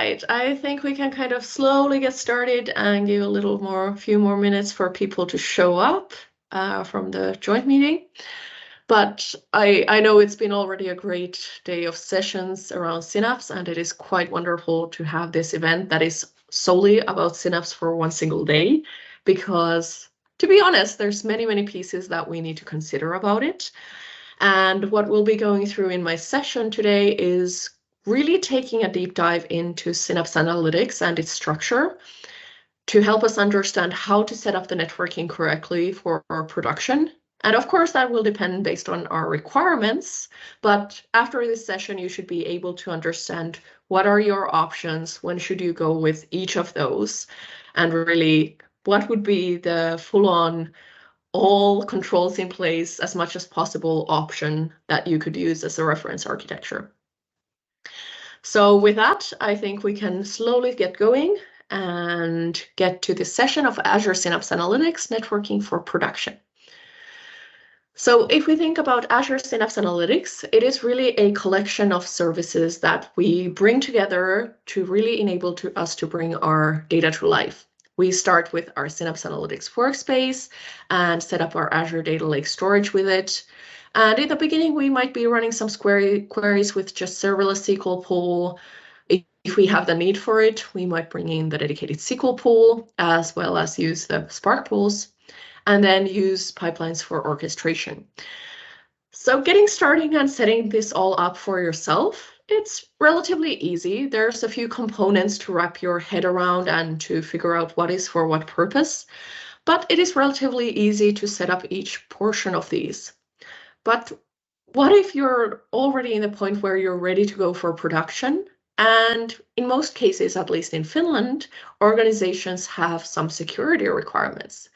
right, I think we can kind of slowly get started and give a few more minutes for people to show up from the joint meeting. But I know it's been already a great day of sessions around Synapse, and it is quite wonderful to have this event that is solely about Synapse for one single day, because to be honest, there's many pieces that we need to consider about it. And what we'll be going through in my session today is really taking a deep dive into Synapse Analytics and its structure to help us understand how to set up the networking correctly for our production. And of course, that will depend based on our requirements. But after this session, you should be able to understand what are your options, when should you go with each of those, and really what would be the full-on all controls in place as much as possible option that you could use as a reference architecture. So with that, I think we can slowly get going and get to this session of Azure Synapse Analytics, networking for production. So if we think about Azure Synapse Analytics, it is really a collection of services that we bring together to really enable us to bring our data to life. We start with our Synapse Analytics workspace and set up our Azure Data Lake storage with it. And in the beginning, we might be running some queries with just serverless SQL pool. If we have the need for it, we might bring in the dedicated SQL pool, as well as use the Spark pools, and then use pipelines for orchestration. So getting started and setting this all up for yourself, it's relatively easy. There's a few components to wrap your head around and to figure out what is for what purpose, but it is relatively easy to set up each portion of these. But what if you're already in the point where you're ready to go for production? And in most cases, at least in Finland, organizations have some security requirements.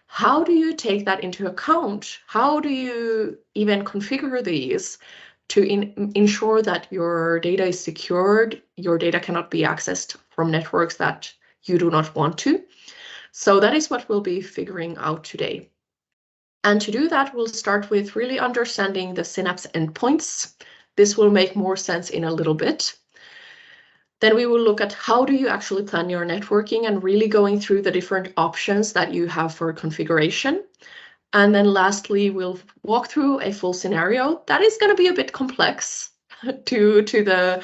How do you take that into account? How do you even configure these to ensure that your data is secured, your data cannot be accessed from networks that you do not want to? So that is what we'll be figuring out today. And to do that, we'll start with really understanding the Synapse endpoints. This will make more sense in a little bit. Then we will look at how do you actually plan your networking and really going through the different options that you have for configuration. And then lastly, we'll walk through a full scenario that is going to be a bit complex to the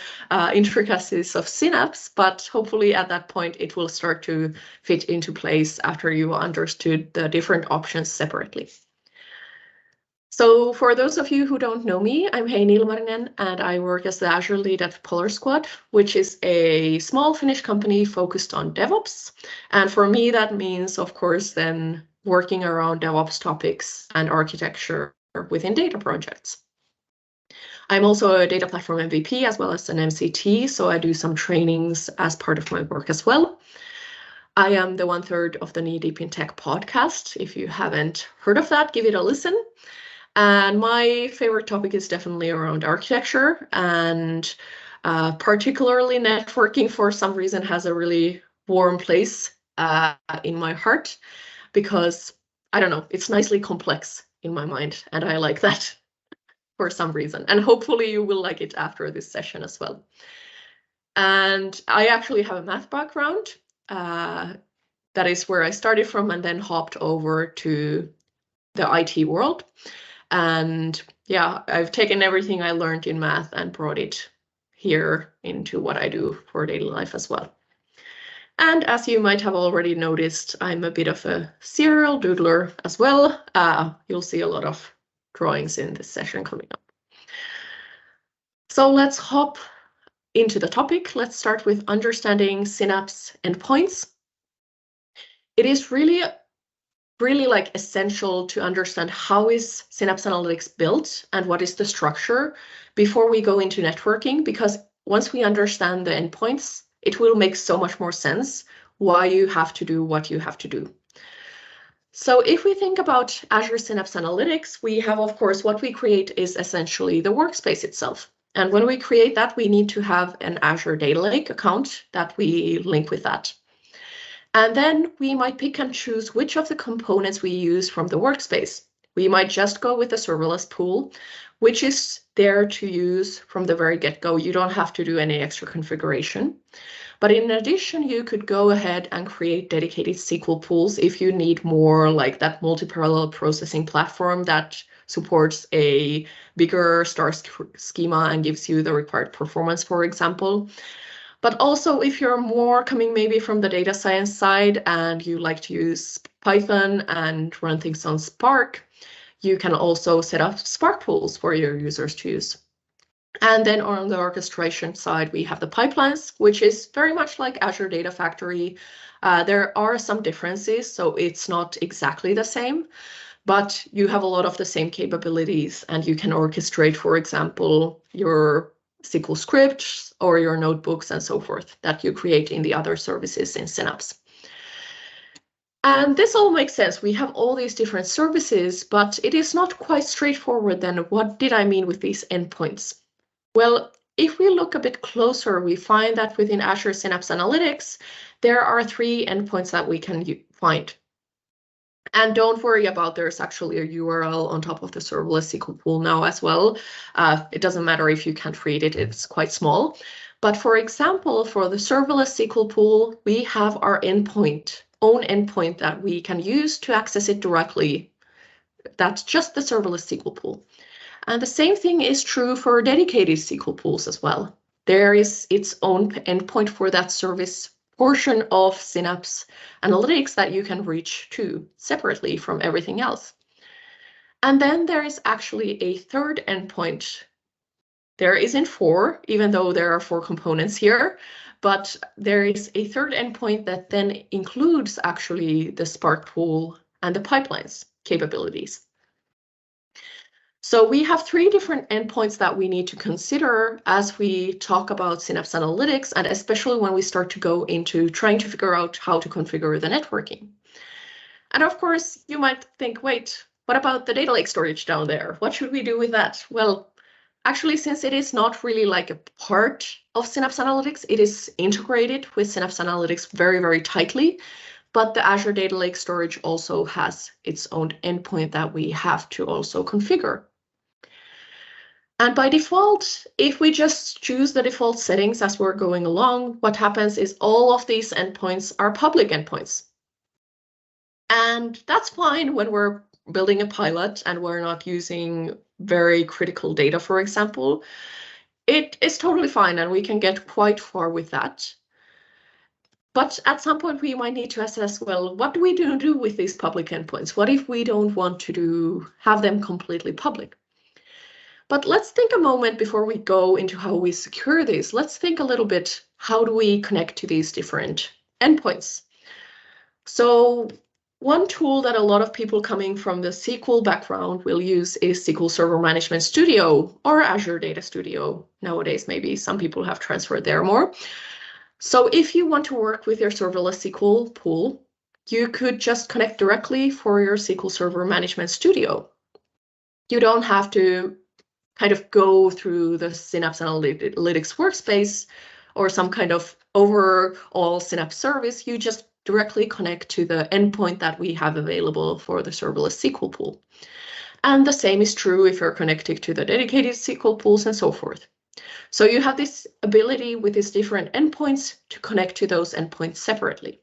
intricacies of Synapse, but hopefully at that point it will start to fit into place after you understood the different options separately. So for those of you who don't know me, I'm Heini Ilmarinen, and I work as the Azure lead at Polar Squad, which is a small Finnish company focused on DevOps. And for me, that means, of course, then working around DevOps topics and architecture within data projects. I'm also a data platform MVP as well as an MCT, so I do some trainings as part of my work as well. I am the 1/3 of the Knee Deep in Tech podcast. If you haven't heard of that, give it a listen. And my favorite topic is definitely around architecture, and particularly networking for some reason has a really warm place in my heart, because I don't know, it's nicely complex in my mind, and I like that for some reason. And hopefully you will like it after this session as well. And I actually have a math background. That is where I started from and then hopped over to the IT world. And yeah, I've taken everything I learned in math and brought it here into what I do for daily life as well. And as you might have already noticed, I'm a bit of a serial doodler as well. You'll see a lot of drawings in this session coming up. So let's hop into the topic. Let's start with understanding Synapse endpoints. It is really like essential to understand how is Synapse Analytics built and what is the structure before we go into networking, because once we understand the endpoints, it will make so much more sense why you have to do what you have to do. So if we think about Azure Synapse Analytics, we have, of course, what we create is essentially the workspace itself. And when we create that, we need to have an Azure Data Lake account that we link with that. And then we might pick and choose which of the components we use from the workspace. We might just go with the serverless pool, which is there to use from the very get-go. You don't have to do any extra configuration. But in addition, you could go ahead and create dedicated SQL pools if you need more like that multi-parallel processing platform that supports a bigger star schema and gives you the required performance, for example. But also if you're more coming maybe from the data science side and you like to use Python and run things on Spark, you can also set up Spark pools for your users to use. And then on the orchestration side, we have the pipelines, which is very much like Azure Data Factory. There are some differences, so it's not exactly the same, but you have a lot of the same capabilities and you can orchestrate, for example, your SQL scripts or your notebooks and so forth that you create in the other services in Synapse. And this all makes sense. We have all these different services, but it is not quite straightforward then. What did I mean with these endpoints? Well, if we look a bit closer, we find that within Azure Synapse Analytics, there are 3 endpoints that we can find. And don't worry about there's actually a URL on top of the serverless SQL pool now as well. It doesn't matter if you can't read it, it's quite small. But for example, for the serverless SQL pool, we have our own endpoint that we can use to access it directly. That's just the serverless SQL pool. And the same thing is true for dedicated SQL pools as well. There is its own endpoint for that service portion of Synapse Analytics that you can reach to separately from everything else. And then there is actually a third endpoint. There isn't 4, even though there are 4 components here, but there is a third endpoint that then includes actually the Spark pool and the pipelines capabilities. So we have 3 different endpoints that we need to consider as we talk about Synapse Analytics, and especially when we start to go into trying to figure out how to configure the networking. And of course, you might think, wait, what about the data lake storage down there? What should we do with that? Well, actually, since it is not really like a part of Synapse Analytics, it is integrated with Synapse Analytics very, very tightly. But the Azure Data Lake Storage also has its own endpoint that we have to also configure. And by default, if we just choose the default settings as we're going along, what happens is all of these endpoints are public endpoints. And that's fine when we're building a pilot and we're not using very critical data, for example. It is totally fine and we can get quite far with that. But at some point we might need to assess, well, what do we do with these public endpoints? What if we don't want to have them completely public? But let's think a moment before we go into how we secure these. Let's think a little bit, how do we connect to these different endpoints? So one tool that a lot of people coming from the SQL background will use is SQL Server Management Studio or Azure Data Studio. Nowadays, maybe some people have transferred there more. So if you want to work with your serverless SQL pool, you could just connect directly for your SQL Server Management Studio. You don't have to kind of go through the Synapse Analytics workspace or some kind of overall Synapse service. You just directly connect to the endpoint that we have available for the serverless SQL pool. And the same is true if you're connected to the dedicated SQL pools and so forth. So you have this ability with these different endpoints to connect to those endpoints separately.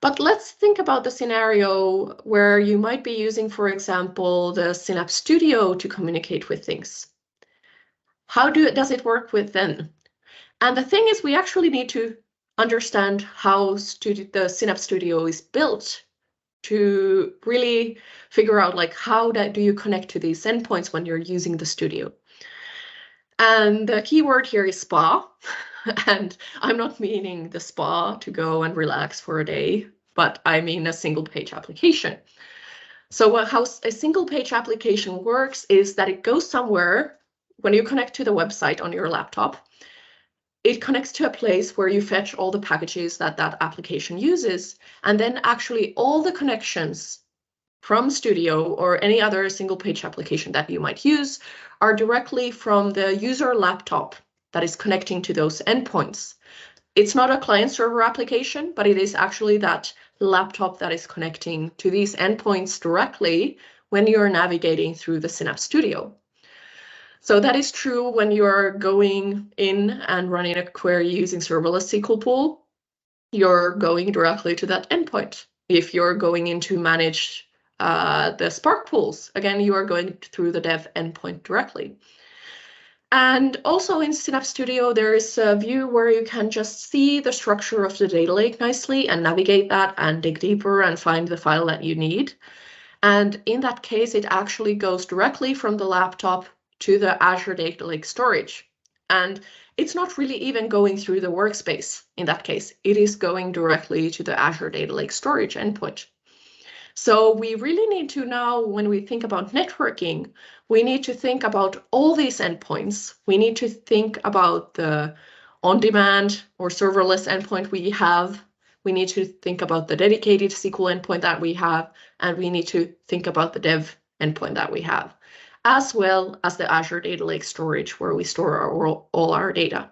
But let's think about the scenario where you might be using, for example, the Synapse Studio to communicate with things. How does it work with then? And the thing is, we actually need to understand how the Synapse Studio is built to really figure out like how do you connect to these endpoints when you're using the Studio. And the keyword here is spa. And I'm not meaning the spa to go and relax for a day, but I mean a single page application. So how a single page application works is that it goes somewhere when you connect to the website on your laptop. It connects to a place where you fetch all the packages that that application uses. And then actually all the connections from Studio or any other single page application that you might use are directly from the user laptop that is connecting to those endpoints. It's not a client server application, but it is actually that laptop that is connecting to these endpoints directly when you're navigating through the Synapse Studio. So that is true when you're going in and running a query using serverless SQL pool. You're going directly to that endpoint. If you're going in to manage the Spark pools, again, you are going through the dev endpoint directly. And also in Synapse Studio, there is a view where you can just see the structure of the data lake nicely and navigate that and dig deeper and find the file that you need. And in that case, it actually goes directly from the laptop to the Azure Data Lake storage. And it's not really even going through the workspace in that case. It is going directly to the Azure Data Lake storage endpoint. So we really need to now, when we think about networking, we need to think about all these endpoints. We need to think about the on-demand or serverless endpoint we have. We need to think about the dedicated SQL endpoint that we have, and we need to think about the dev endpoint that we have, as well as the Azure Data Lake storage where we store all our data.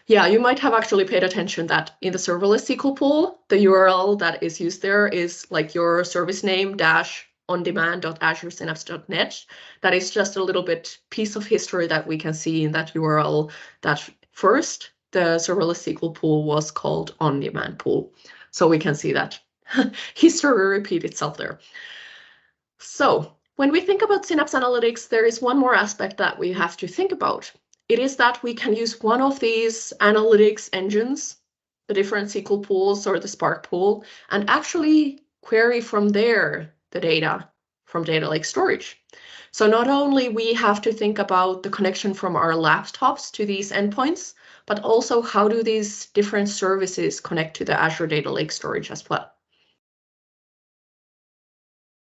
Yeah, you might have actually paid attention that in the serverless SQL pool, the URL that is used there is like your service name -ondemand.azuresynapse.net. That is just a little bit piece of history that we can see in that URL that first the serverless SQL pool was called on-demand pool. So we can see that history repeat itself there. So when we think about Synapse Analytics, there is one more aspect that we have to think about. It is that we can use one of these analytics engines, the different SQL pools or the Spark pool, and actually query from there the data from data lake storage. So not only we have to think about the connection from our laptops to these endpoints, but also how do these different services connect to the Azure Data Lake storage as well.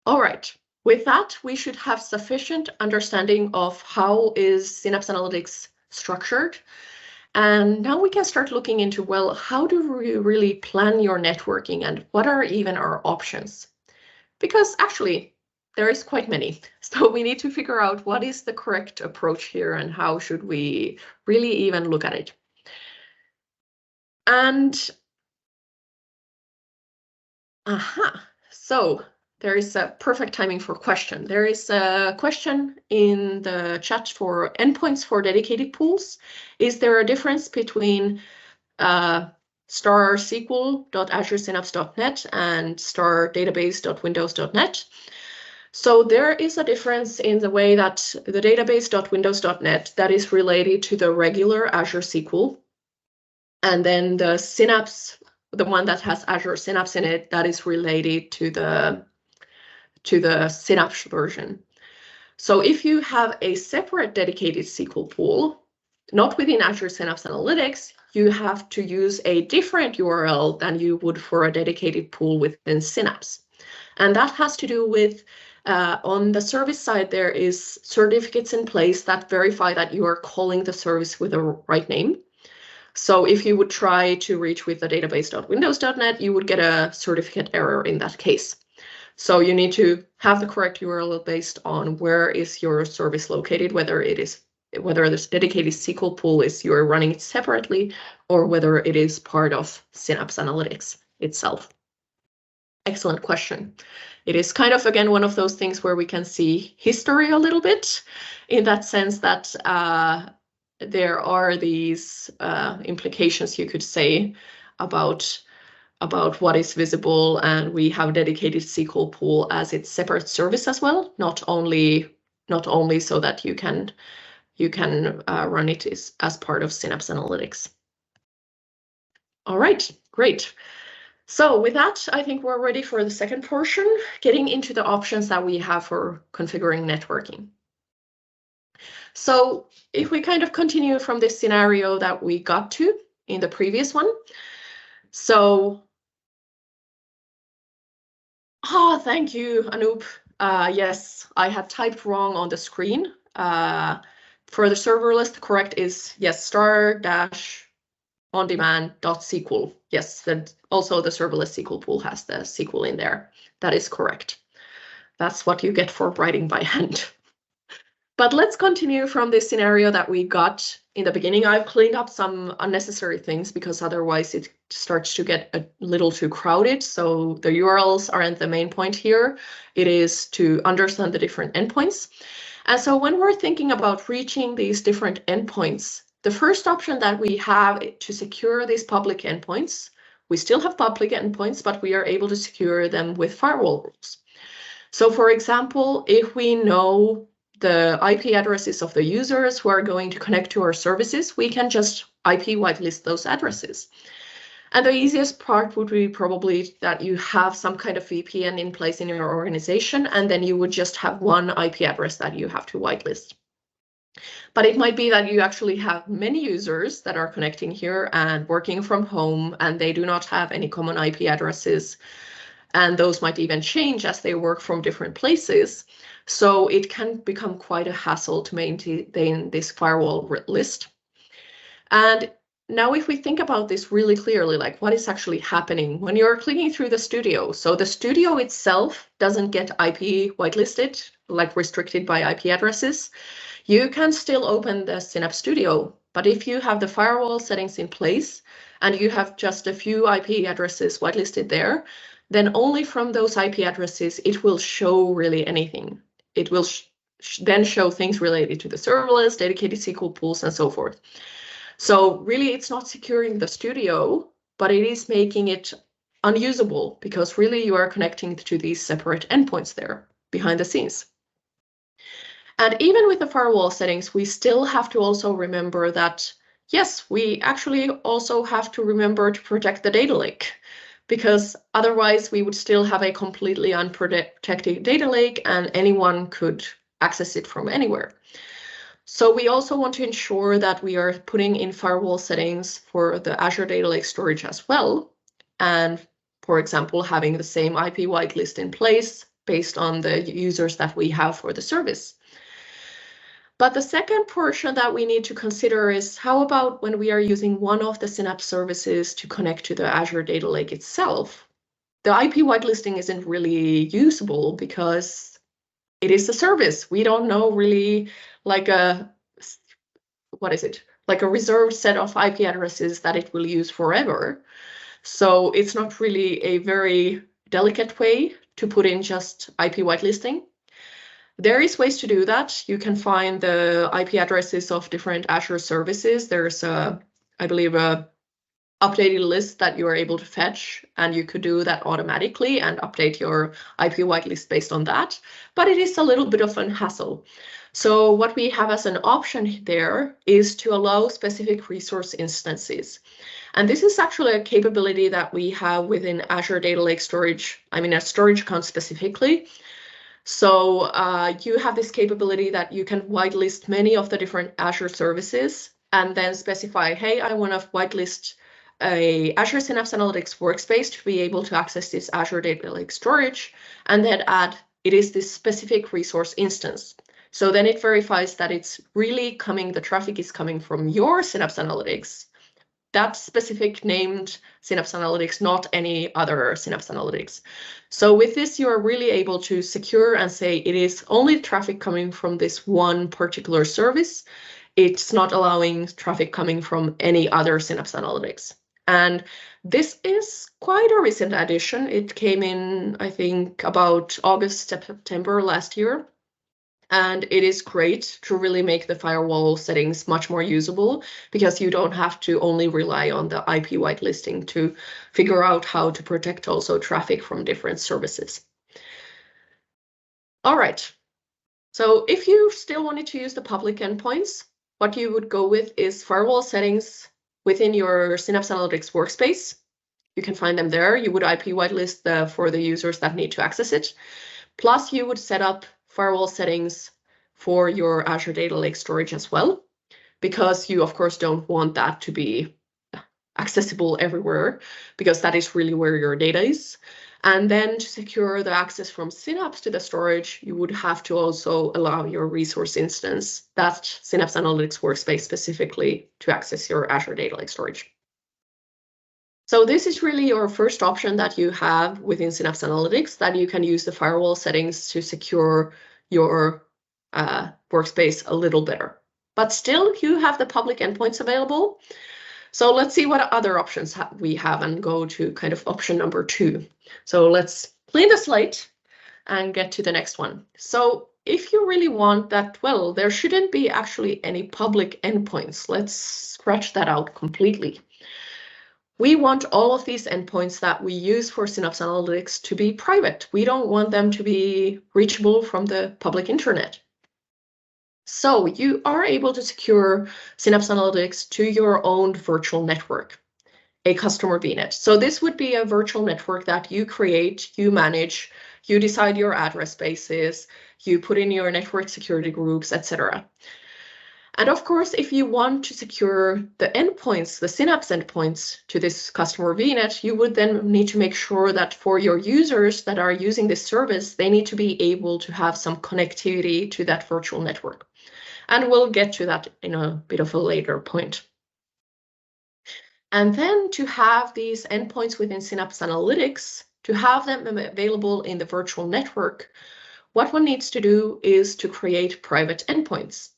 All right. With that, we should have sufficient understanding of how is Synapse Analytics structured. And now we can start looking into, well, how do we really plan your networking and what are even our options? Because actually, there is quite many. So we need to figure out what is the correct approach here and how should we really even look at it. And, so there is a perfect timing for question. There is a question in the chat for endpoints for dedicated pools. Is there a difference between star-sql.azuresynapse.net and star-database.windows.net? So there is a difference in the way that the database.windows.net that is related to the regular Azure SQL, and then the Synapse, the one that has Azure Synapse in it, that is related to the Synapse version. So if you have a separate dedicated SQL pool, not within Azure Synapse Analytics, you have to use a different URL than you would for a dedicated pool within Synapse. And that has to do with, on the service side, there is certificates in place that verify that you are calling the service with the right name. So if you would try to reach with the database.windows.net, you would get a certificate error in that case. So you need to have the correct URL based on where is your service located, whether this dedicated SQL pool is you're running it separately or whether it is part of Synapse Analytics itself. Excellent question. It is kind of, again, one of those things where we can see history a little bit in that sense that there are these implications, you could say, about what is visible, and we have dedicated SQL pool as its separate service as well, not only so that you can run it as part of Synapse Analytics. All right, great. So with that, I think we're ready for the second portion, getting into the options that we have for configuring networking. So if we kind of continue from this scenario that we got to in the previous one. So, thank you, Anoop. Yes, I had typed wrong on the screen. For the serverless, the correct is, yes, star-ondemand.sql. Yes, also the serverless SQL pool has the SQL in there. That is correct. That's what you get for writing by hand. But let's continue from this scenario that we got in the beginning. I've cleaned up some unnecessary things because otherwise it starts to get a little too crowded. So the URLs aren't the main point here. It is to understand the different endpoints. And so when we're thinking about reaching these different endpoints, the first option that we have to secure these public endpoints, we still have public endpoints, but we are able to secure them with firewall rules. So for example, if we know the IP addresses of the users who are going to connect to our services, we can just IP whitelist those addresses. And the easiest part would be probably that you have some kind of VPN in place in your organization, and then you would just have one IP address that you have to whitelist. But it might be that you actually have many users that are connecting here and working from home, and they do not have any common IP addresses. And those might even change as they work from different places. So it can become quite a hassle to maintain this firewall list. And now if we think about this really clearly, like what is actually happening when you're clicking through the studio. So the studio itself doesn't get IP whitelisted, like restricted by IP addresses. You can still open the Synapse Studio, but if you have the firewall settings in place and you have just a few IP addresses whitelisted there, then only from those IP addresses, it will show really anything. It will then show things related to the serverless, dedicated SQL pools, and so forth. So really, it's not securing the studio, but it is making it unusable because really you are connecting to these separate endpoints there behind the scenes. And even with the firewall settings, we still have to also remember that, yes, we actually also have to remember to protect the data lake, because otherwise we would still have a completely unprotected data lake and anyone could access it from anywhere. So we also want to ensure that we are putting in firewall settings for the Azure Data Lake storage as well. And for example, having the same IP whitelist in place based on the users that we have for the service. But the second portion that we need to consider is how about when we are using one of the Synapse services to connect to the Azure Data Lake itself? The IP whitelisting isn't really usable because it is a service. We don't know really like a reserved set of IP addresses that it will use forever. So it's not really a very delicate way to put in just IP whitelisting. There is ways to do that. You can find the IP addresses of different Azure services. There's I believe a updated list that you are able to fetch, and you could do that automatically and update your IP whitelist based on that. But it is a little bit of a hassle. So what we have as an option there is to allow specific resource instances. And this is actually a capability that we have within Azure Data Lake storage, a storage account specifically. So you have this capability that you can whitelist many of the different Azure services and then specify, hey, I want to whitelist a Azure Synapse Analytics workspace to be able to access this Azure Data Lake storage, and then add it is this specific resource instance. So then it verifies that it's really the traffic is coming from your Synapse Analytics, that specific named Synapse Analytics, not any other Synapse Analytics. So with this, you are really able to secure and say it is only traffic coming from this one particular service. It's not allowing traffic coming from any other Synapse Analytics. And this is quite a recent addition. It came in, I think, about August, September last year. And it is great to really make the firewall settings much more usable because you don't have to only rely on the IP whitelisting to figure out how to protect also traffic from different services. All right. So if you still wanted to use the public endpoints, what you would go with is firewall settings within your Synapse Analytics workspace. You can find them there. You would IP whitelist for the users that need to access it. Plus, you would set up firewall settings for your Azure Data Lake storage as well, because you, of course, don't want that to be accessible everywhere, because that is really where your data is. And then to secure the access from Synapse to the storage, you would have to also allow your resource instance, that Synapse Analytics workspace specifically, to access your Azure Data Lake storage. So this is really your first option that you have within Synapse Analytics, that you can use the firewall settings to secure your workspace a little better. But still, you have the public endpoints available. So let's see what other options we have and go to kind of option number 2. So let's clean the slate and get to the next one. So if you really want that, well, there shouldn't be actually any public endpoints. Let's scratch that out completely. We want all of these endpoints that we use for Synapse Analytics to be private. We don't want them to be reachable from the public internet. So you are able to secure Synapse Analytics to your own virtual network, a customer VNet. So this would be a virtual network that you create, you manage, you decide your address spaces, you put in your network security groups, etc. And of course, if you want to secure the endpoints, the Synapse endpoints to this customer VNet, you would then need to make sure that for your users that are using this service, they need to be able to have some connectivity to that virtual network. And we'll get to that in a bit of a later point. And then to have these endpoints within Synapse Analytics, to have them available in the virtual network, what one needs to do is to create private endpoints.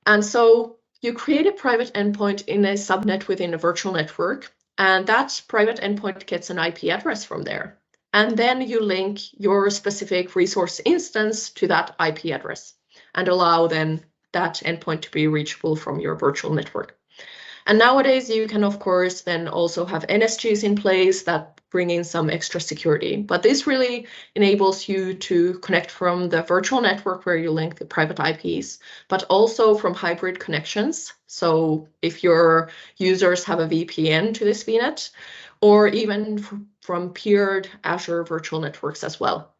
And so you create a private endpoint in a subnet within a virtual network, and that private endpoint gets an IP address from there. And then you link your specific resource instance to that IP address and allow then that endpoint to be reachable from your virtual network. And nowadays you can, of course, then also have NSGs in place that bring in some extra security. But this really enables you to connect from the virtual network where you link the private IPs, but also from hybrid connections. So if your users have a VPN to this VNet, or even from peered Azure virtual networks as well.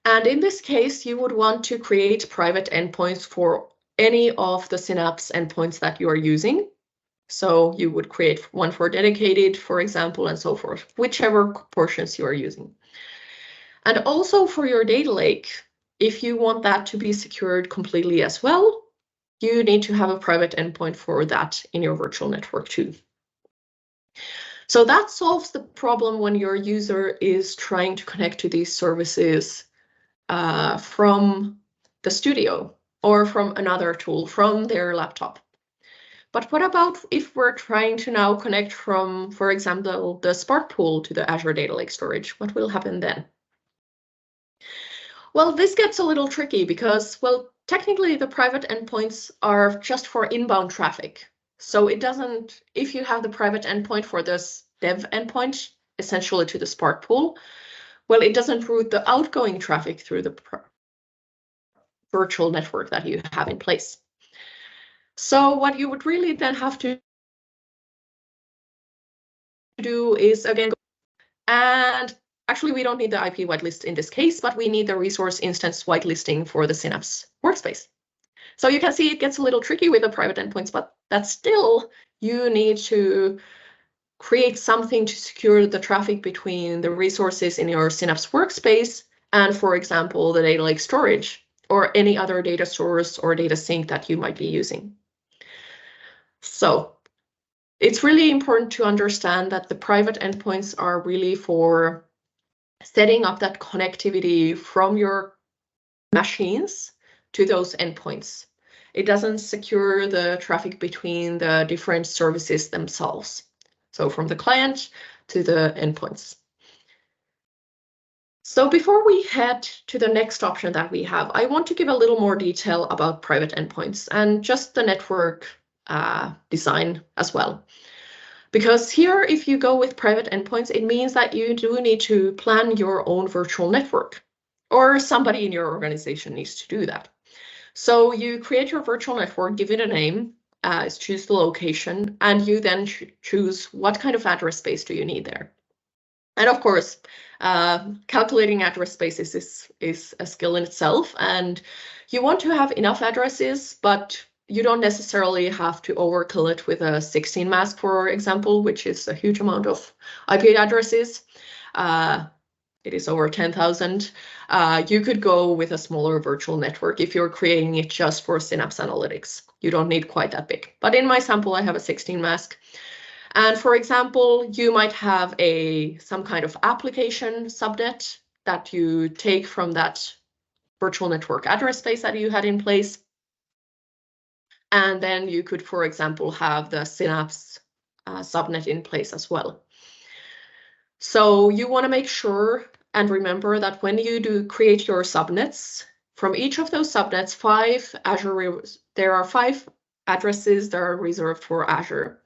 And in this case, you would want to create private endpoints for any of the Synapse endpoints that you are using. So you would create one for dedicated, for example, and so forth, whichever portions you are using. And also for your data lake, if you want that to be secured completely as well, you need to have a private endpoint for that in your virtual network too. So that solves the problem when your user is trying to connect to these services from the studio or from another tool, from their laptop. But what about if we're trying to now connect from, for example, the Spark pool to the Azure Data Lake storage? What will happen then? Well, this gets a little tricky because, well, technically the private endpoints are just for inbound traffic. So it doesn't, if you have the private endpoint for this dev endpoint, essentially to the Spark pool, well, it doesn't route the outgoing traffic through the virtual network that you have in place. So what you would really then have to do is, again, and actually we don't need the IP whitelist in this case, but we need the resource instance whitelisting for the Synapse workspace. So you can see it gets a little tricky with the private endpoints, but that's still, you need to create something to secure the traffic between the resources in your Synapse workspace and, for example, the data lake storage or any other data source or data sink that you might be using. So it's really important to understand that the private endpoints are really for setting up that connectivity from your machines to those endpoints. It doesn't secure the traffic between the different services themselves. So from the client to the endpoints. So before we head to the next option that we have, I want to give a little more detail about private endpoints and just the network design as well. Because here, if you go with private endpoints, it means that you do need to plan your own virtual network, or somebody in your organization needs to do that. So you create your virtual network, give it a name, choose the location, and you then choose what kind of address space do you need there. And of course, calculating address spaces is a skill in itself, and you want to have enough addresses, but you don't necessarily have to overkill it with a 16 mask, for example, which is a huge amount of IP addresses. It is over 10,000. You could go with a smaller virtual network if you're creating it just for Synapse Analytics. You don't need quite that big. But in my sample, I have a 16 mask. And for example, you might have some kind of application subnet that you take from that virtual network address space that you had in place. And then you could, for example, have the Synapse subnet in place as well. So you want to make sure And remember that when you do create your subnets, from each of those subnets, there are 5 addresses that are reserved for Azure.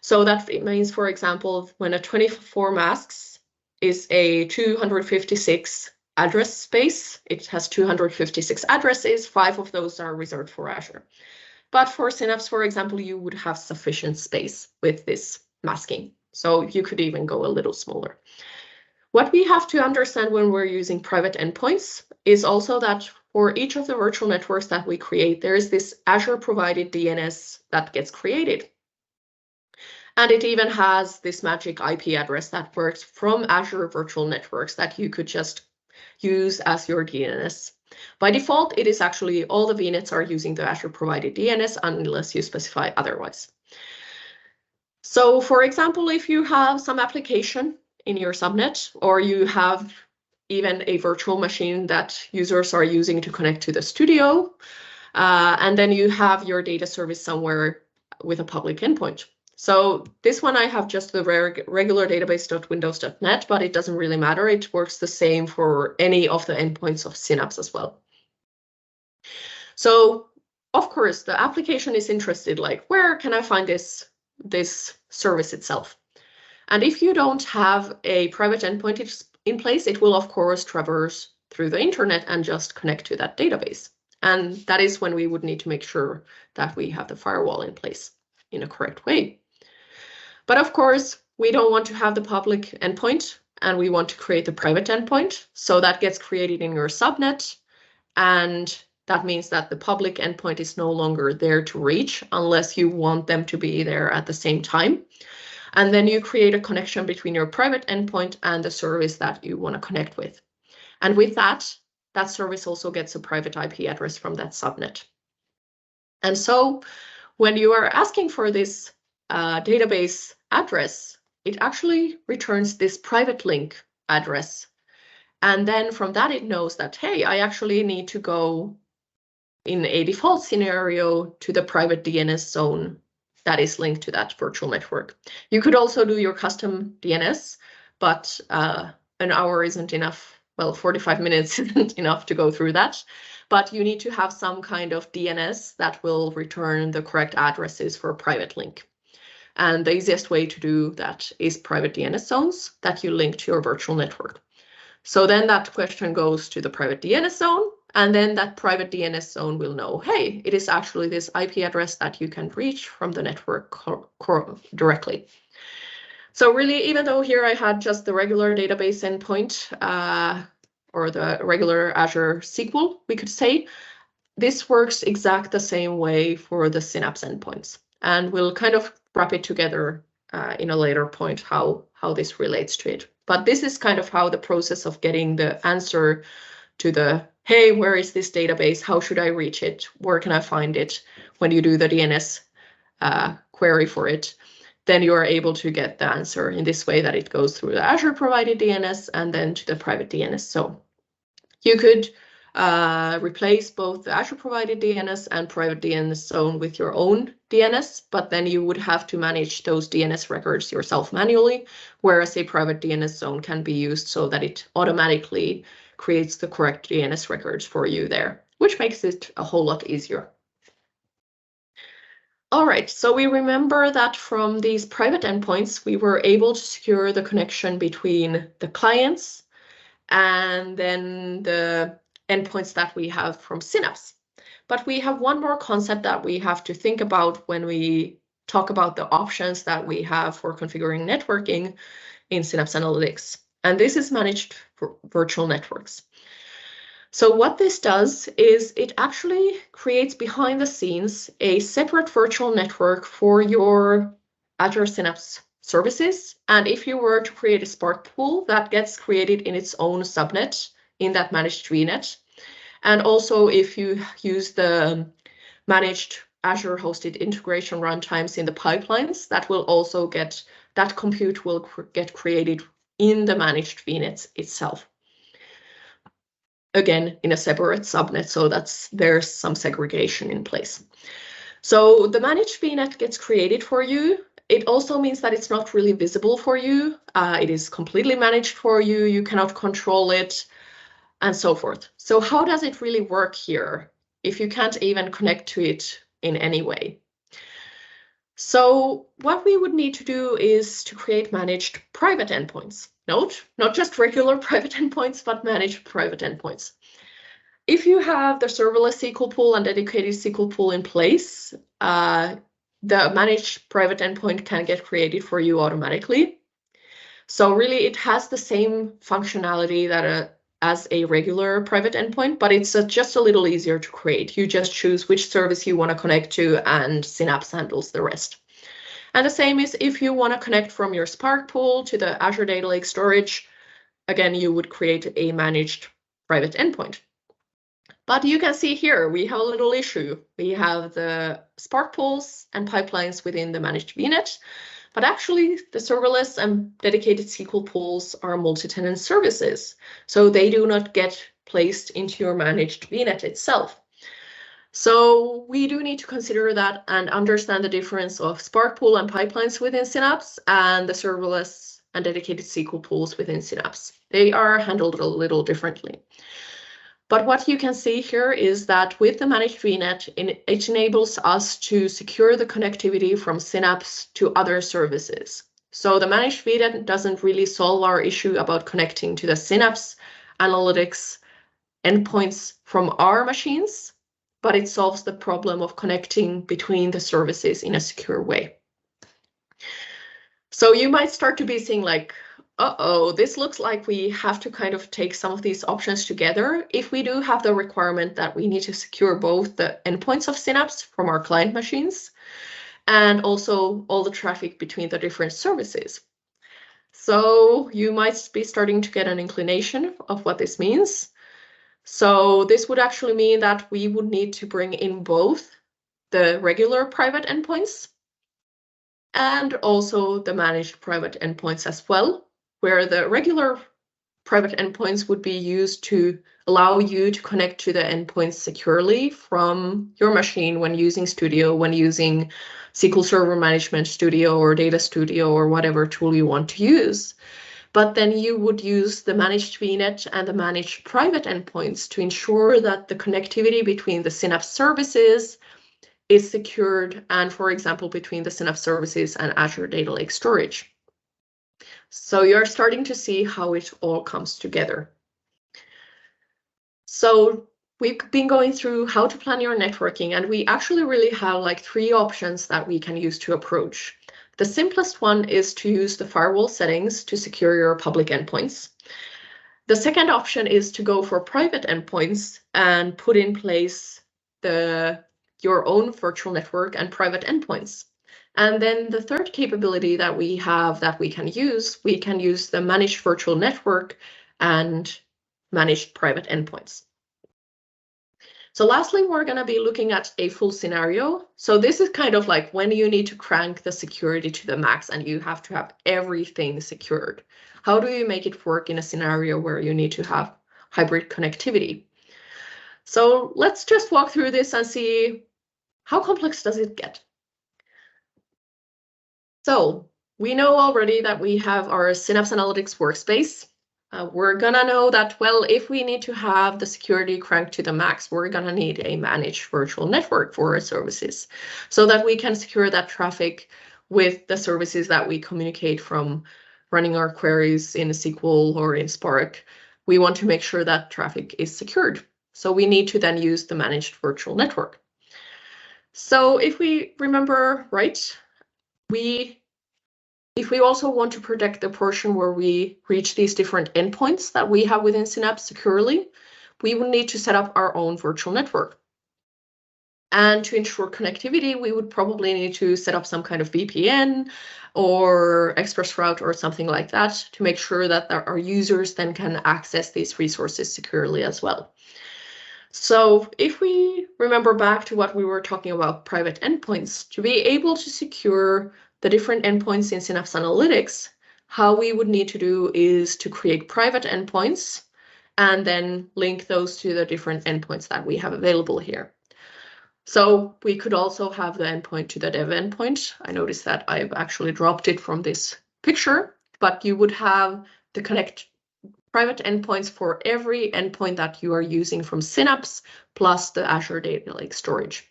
So that means, for example, when a 24 masks is a 256 address space, it has 256 addresses, 5 of those are reserved for Azure. But for Synapse, for example, you would have sufficient space with this masking. So you could even go a little smaller. What we have to understand when we're using private endpoints is also that for each of the virtual networks that we create, there is this Azure provided DNS that gets created. And it even has this magic IP address that works from Azure Virtual Networks that you could just use as your DNS. By default, it is actually all the VNets are using the Azure provided DNS unless you specify otherwise. So for example, if you have some application in your subnet, or you have even a virtual machine that users are using to connect to the studio, and then you have your data service somewhere with a public endpoint. So this one I have just the regular database.windows.net, but it doesn't really matter. It works the same for any of the endpoints of Synapse as well. So of course, the application is interested, like, where can I find this service itself? And if you don't have a private endpoint in place, it will of course traverse through the internet and just connect to that database. And that is when we would need to make sure that we have the firewall in place in a correct way. But of course, we don't want to have the public endpoint, and we want to create the private endpoint. So that gets created in your subnet, and that means that the public endpoint is no longer there to reach unless you want them to be there at the same time. And then you create a connection between your private endpoint and the service that you want to connect with. And with that, that service also gets a private IP address from that subnet. And so when you are asking for this database address, it actually returns this private link address. And then from that, it knows that, hey, I actually need to go in a default scenario to the private DNS zone that is linked to that virtual network. You could also do your custom DNS, but an hour isn't enough. Well, 45 minutes isn't enough to go through that. But you need to have some kind of DNS that will return the correct addresses for a private link. And the easiest way to do that is private DNS zones that you link to your virtual network. So then that question goes to the private DNS zone, and then that private DNS zone will know, hey, it is actually this IP address that you can reach from the network directly. So really, even though here I had just the regular database endpoint or the regular Azure SQL, we could say, this works exact the same way for the Synapse endpoints. And we'll kind of wrap it together in a later point how this relates to it. But this is kind of how the process of getting the answer to the, hey, where is this database? How should I reach it? Where can I find it? When you do the DNS query for it, then you are able to get the answer in this way that it goes through the Azure provided DNS and then to the private DNS. So you could replace both the Azure provided DNS and private DNS zone with your own DNS, but then you would have to manage those DNS records yourself manually, whereas a private DNS zone can be used so that it automatically creates the correct DNS records for you there, which makes it a whole lot easier. All right, so we remember that from these private endpoints, we were able to secure the connection between the clients and then the endpoints that we have from Synapse. But we have one more concept that we have to think about when we talk about the options that we have for configuring networking in Synapse Analytics. And this is managed virtual networks. So what this does is it actually creates behind the scenes a separate virtual network for your Azure Synapse services. And if you were to create a Spark pool, that gets created in its own subnet in that managed VNet. And also if you use the managed Azure hosted integration runtimes in the pipelines, that will also get, that compute will get created in the managed VNet itself. Again, in a separate subnet, so there's some segregation in place. So the managed VNet gets created for you, It also means that it's not really visible for you. It is completely managed for you. You cannot control it, and so forth. So how does it really work here if you can't even connect to it in any way? So what we would need to do is to create managed private endpoints. Note, not just regular private endpoints, but managed private endpoints. If you have the serverless SQL pool and dedicated SQL pool in place, the managed private endpoint can get created for you automatically. So really, it has the same functionality that as a regular private endpoint, but it's just a little easier to create. You just choose which service you want to connect to, and Synapse handles the rest. And the same is if you want to connect from your Spark pool to the Azure Data Lake storage, again, you would create a managed private endpoint. But you can see here, we have a little issue. We have the Spark pools and pipelines within the managed VNet, but actually the serverless and dedicated SQL pools are multi-tenant services. So they do not get placed into your managed VNet itself. So we do need to consider that and understand the difference of Spark pool and pipelines within Synapse and the serverless and dedicated SQL pools within Synapse. They are handled a little differently. But what you can see here is that with the managed VNet, it enables us to secure the connectivity from Synapse to other services. So the managed VNet doesn't really solve our issue about connecting to the Synapse Analytics endpoints from our machines, but it solves the problem of connecting between the services in a secure way. So you might start to be seeing like, uh-oh, this looks like we have to kind of take some of these options together if we do have the requirement that we need to secure both the endpoints of Synapse from our client machines and also all the traffic between the different services. So you might be starting to get an inclination of what this means. So this would actually mean that we would need to bring in both the regular private endpoints and also the managed private endpoints as well, where the regular private endpoints would be used to allow you to connect to the endpoints securely from your machine when using Studio, when using SQL Server Management Studio or Data Studio or whatever tool you want to use. But then you would use the managed VNet and the managed private endpoints to ensure that the connectivity between the Synapse services is secured and, for example, between the Synapse services and Azure Data Lake storage. So you're starting to see how it all comes together. So we've been going through how to plan your networking, and we actually really have like 3 options that we can use to approach. The simplest one is to use the firewall settings to secure your public endpoints. The second option is to go for private endpoints and put in place your own virtual network and private endpoints. And then the third capability that we have that we can use the managed virtual network and managed private endpoints. So lastly, we're going to be looking at a full scenario. So this is kind of like when you need to crank the security to the max and you have to have everything secured. How do you make it work in a scenario where you need to have hybrid connectivity? So let's just walk through this and see how complex does it get. So we know already that we have our Synapse Analytics workspace. We're gonna know that, well, if we need to have the security cranked to the max, we're gonna need a managed virtual network for our services so that we can secure that traffic with the services that we communicate from running our queries in SQL or in Spark. We want to make sure that traffic is secured. So we need to then use the managed virtual network. So if we remember right, if we also want to protect the portion where we reach these different endpoints that we have within Synapse securely, we would need to set up our own virtual network. And to ensure connectivity, we would probably need to set up some kind of VPN or ExpressRoute or something like that to make sure that our users then can access these resources securely as well. So if we remember back to what we were talking about private endpoints, to be able to secure the different endpoints in Synapse Analytics, how we would need to do is to create private endpoints and then link those to the different endpoints that we have available here. So we could also have the endpoint to the dev endpoint. I noticed that I've actually dropped it from this picture, but you would have the connect private endpoints for every endpoint that you are using from Synapse plus the Azure Data Lake storage.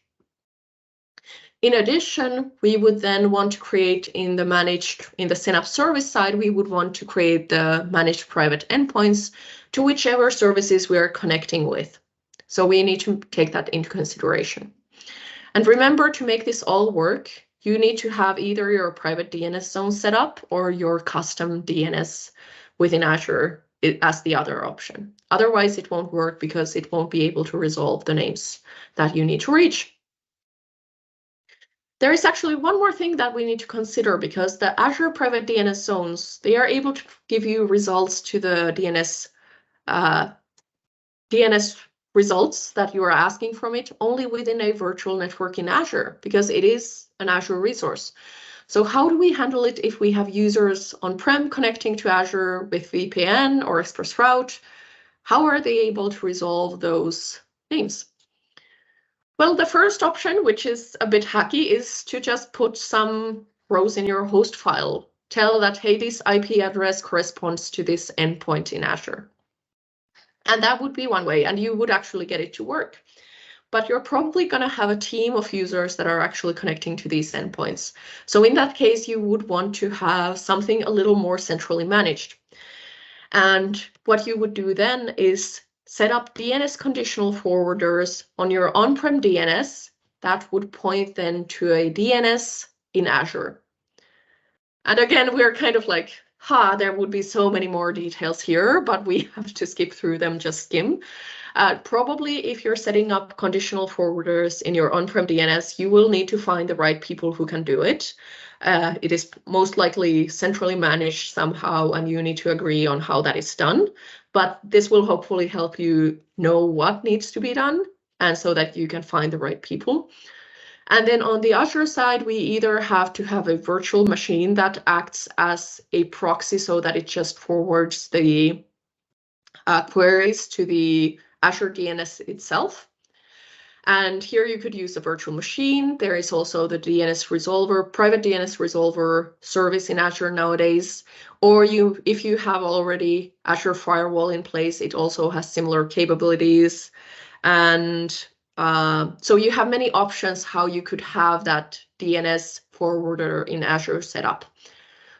In addition, we would then want to create in the Synapse service side, we would want to create the managed private endpoints to whichever services we are connecting with. So we need to take that into consideration. And remember, to make this all work, you need to have either your private DNS zone set up or your custom DNS within Azure as the other option. Otherwise, it won't work because it won't be able to resolve the names that you need to reach. There is actually one more thing that we need to consider, because the Azure private DNS zones, they are able to give you results to the DNS results that you are asking from it only within a virtual network in Azure, because it is an Azure resource. So how do we handle it if we have users on-prem connecting to Azure with VPN or ExpressRoute? How are they able to resolve those names? Well, the first option, which is a bit hacky, is to just put some rows in your host file. Tell that, hey, this IP address corresponds to this endpoint in Azure. And that would be one way, and you would actually get it to work. But you're probably going to have a team of users that are actually connecting to these endpoints. So in that case, you would want to have something a little more centrally managed. And what you would do then is set up DNS conditional forwarders on your on-prem DNS that would point then to a DNS in Azure. And again, we're kind of like, there would be so many more details here, but we have to skip through them, just skim. Probably if you're setting up conditional forwarders in your on-prem DNS, you will need to find the right people who can do it. It is most likely centrally managed somehow, and you need to agree on how that is done. But this will hopefully help you know what needs to be done, and so that you can find the right people. And then on the Azure side, we either have to have a virtual machine that acts as a proxy so that it just forwards the queries to the Azure DNS itself. And here you could use a virtual machine. There is also the DNS resolver, private DNS resolver service in Azure nowadays. Or if you have already Azure Firewall in place, it also has similar capabilities. And so you have many options how you could have that DNS forwarder in Azure set up.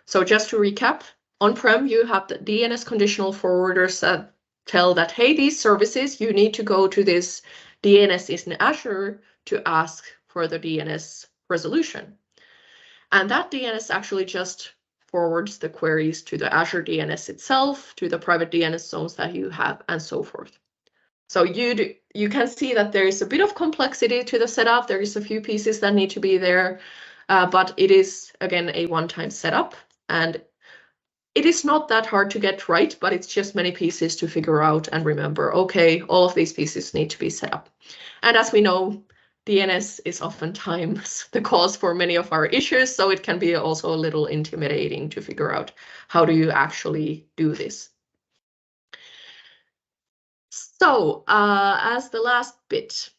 So just to recap, on-prem, you have the DNS conditional forwarders that tell that, hey, these services, you need to go to this DNS in Azure to ask for the DNS resolution. And that DNS actually just forwards the queries to the Azure DNS itself, to the private DNS zones that you have, and so forth. So you can see that there is a bit of complexity to the setup. There is a few pieces that need to be there, but it is, again, a one-time setup. And it is not that hard to get right, but it's just many pieces to figure out and remember, okay, all of these pieces need to be set up. And as we know, DNS is oftentimes the cause for many of our issues, so it can be also a little intimidating to figure out how do you actually do this. So as the last bit,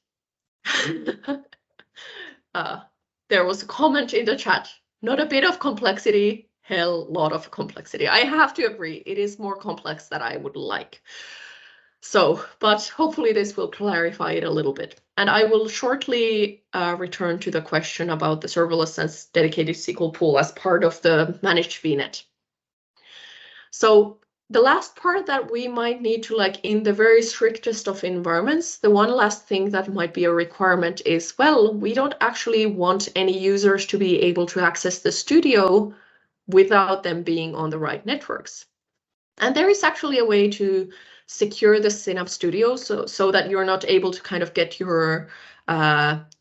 there was a comment in the chat, not a bit of complexity, hell lot of complexity. I have to agree, it is more complex than I would like. So, but hopefully this will clarify it a little bit. And I will shortly return to the question about the serverless and dedicated SQL pool as part of the managed VNet. So the last part that we might need to, like, in the very strictest of environments, the one last thing that might be a requirement is, well, we don't actually want any users to be able to access the studio without them being on the right networks. And there is actually a way to secure the Synapse Studio so that you're not able to kind of get your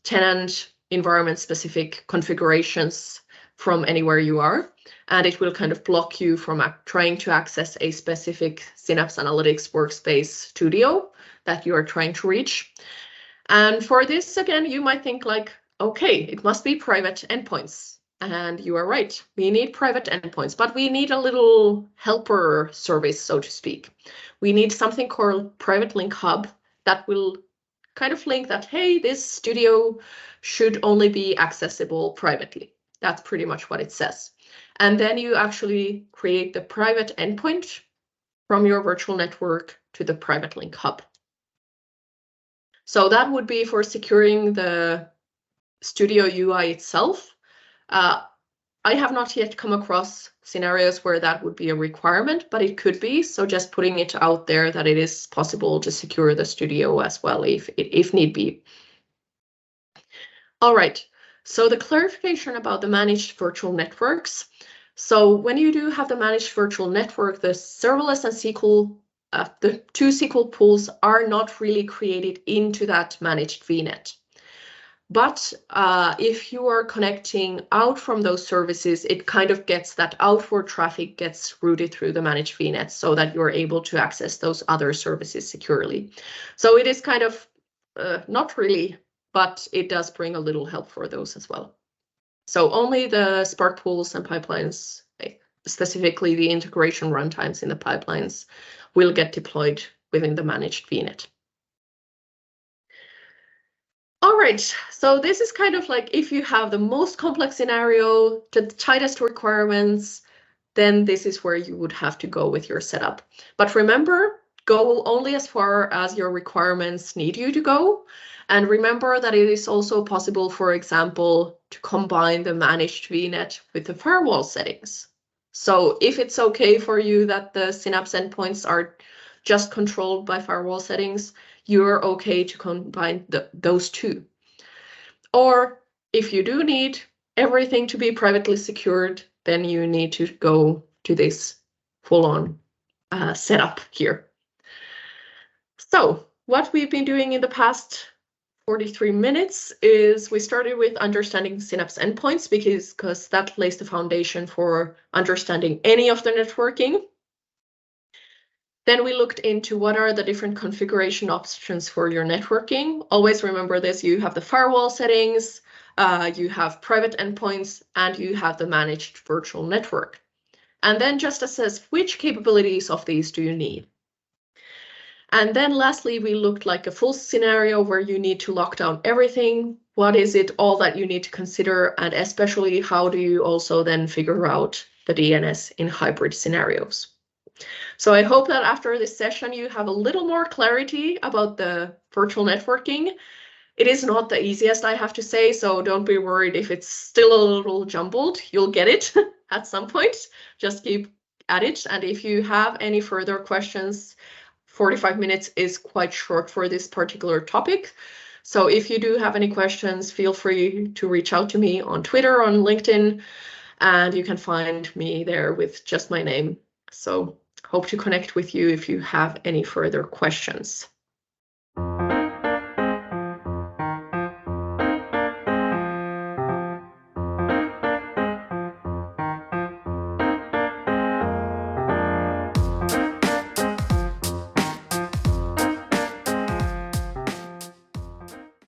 tenant environment specific configurations from anywhere you are. And it will kind of block you from trying to access a specific Synapse Analytics workspace studio that you are trying to reach. And for this, again, you might think like, okay, it must be private endpoints. And you are right, we need private endpoints, but we need a little helper service, so to speak. We need something called Private Link Hub that will kind of link that, hey, this studio should only be accessible privately. That's pretty much what it says. And then you actually create the private endpoint from your virtual network to the private link hub. So that would be for securing the studio UI itself. I have not yet come across scenarios where that would be a requirement, but it could be. So just putting it out there that it is possible to secure the studio as well if need be. All right, so the clarification about the managed virtual networks. So when you do have the managed virtual network, the serverless and SQL, the two SQL pools are not really created into that managed VNet. But if you are connecting out from those services, it kind of gets that outward traffic gets routed through the managed VNet so that you're able to access those other services securely. So it is kind of not really, but it does bring a little help for those as well. So only the Spark pools and pipelines, specifically the integration runtimes in the pipelines, will get deployed within the managed VNet. All right, so this is kind of like if you have the most complex scenario, the tightest requirements, then this is where you would have to go with your setup. But remember, go only as far as your requirements need you to go. And remember that it is also possible, for example, to combine the managed VNet with the firewall settings. So if it's okay for you that the Synapse endpoints are just controlled by firewall settings, you're okay to combine those two. Or if you do need everything to be privately secured, then you need to go to this full-on setup here. So what we've been doing in the past 43 minutes is we started with understanding Synapse endpoints because that lays the foundation for understanding any of the networking. Then we looked into what are the different configuration options for your networking. Always remember this, you have the firewall settings, you have private endpoints, and you have the managed virtual network. And then just assess which capabilities of these do you need. And then lastly, we looked like a full scenario where you need to lock down everything. What is it all that you need to consider? And especially how do you also then figure out the DNS in hybrid scenarios? So I hope that after this session, you have a little more clarity about the virtual networking. It is not the easiest, I have to say, so don't be worried if it's still a little jumbled. You'll get it at some point. Just keep at it. And if you have any further questions, 45 minutes is quite short for this particular topic. So if you do have any questions, feel free to reach out to me on Twitter, on LinkedIn, and you can find me there with just my name. So hope to connect with you if you have any further questions.